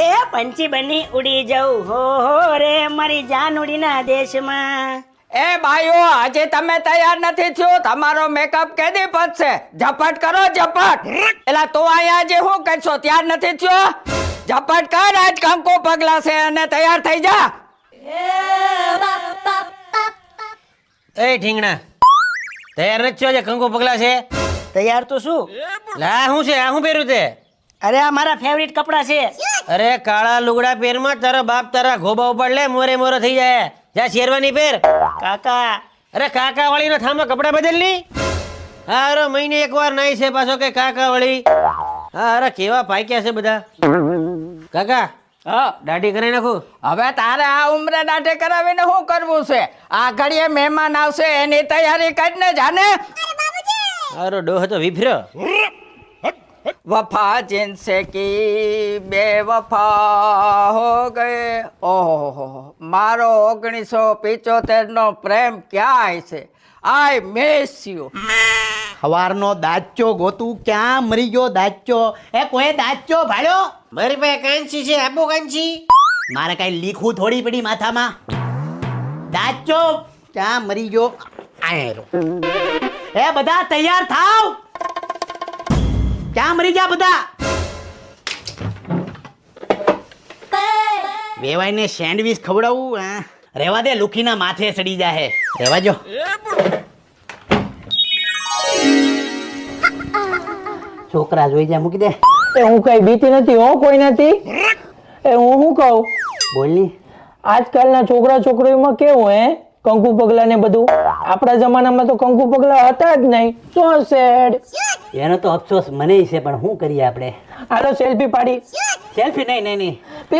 એ પંછી બની ઉડી જાઉં હો રે મારી જાન ઉડીના દેશમાં. એ ભાઈઓ, આજે તમે તૈયાર નથી થયો, તમારો મેકઅપ કેદી પતશે? ઝપટ કરો ઝપટ. એલા તો અહીંયા આજે શું કરશો? તૈયાર નથી થયો? ઝપટ કર, આજ કંકુ પગલા છે અને તૈયાર થઈ જા. એ ઢીંગણા, તૈયાર નથી થયો? કંકુ પગલા છે. તૈયાર તો શું? લા શું છે? આ શું પહેર્યું તે? અરે આ મારા ફેવરિટ કપડા છે. અરે કાળા લુગડા પહેરમાં તારો બાપ તારા ઘોબા ઉપર લે, મોરે મોરો થઈ જાય. જા શેરવાની પહેર. કાકા અરે કાકા વાળી નો થાંભા કપડા બદલ ની. હા અરે મહિને એકવાર નાઈ છે પાછો કે કાકા વાળી. હા અરે કેવા પાક્યા છે બધા. કાકા હા, દાઢી કરી નાખું. હવે તારે આ ઉંમરે દાઢી કરાવીને શું કરવું છે? આ ઘડીએ મહેમાન આવશે, એની તૈયારી કરીને જાને. અરે ડોહ તો વિફર્યો. वफा जिनसे की बेवफा हो गए. ओहो, मारो 1975 નો પ્રેમ ક્યાં છે? I miss you. સવારનો દાચો ગોતું ક્યાં મરી ગયો દાચો? એ કોઈ દાચો ભાડ્યો? મારી પાસે કાંચી છે, આપો કાંચી. મારે કઈ લીખું થોડી પડી માથામાં. દાચો ક્યાં મરી ગયો? આયરો. એ બધા તૈયાર થાવ. ક્યાં મરી ગયા બધા? વેવાઈને સેન્ડવીચ ખવડાવું? રેવા દે, લુખીના માથે સડી જાહે. રેવા જો. છોકરા જોઈ જાય, મૂકી દે. એ હું કઈ બીતી નથી હો કોઈ નથી. એ હું શું કહું, બોલની. આજકાલના છોકરા છોકરીઓમાં કેવું હે કંકુ પગલા ને બધું. આપણા જમાનામાં તો કંકુ પગલા હતા જ નહીં. સો સેડ. એનો તો અફસોસ મને છે, પણ શું કરીએ આપણે? હાલો સેલ્ફી પાડી. સેલ્ફી નહીં નહીં નહીં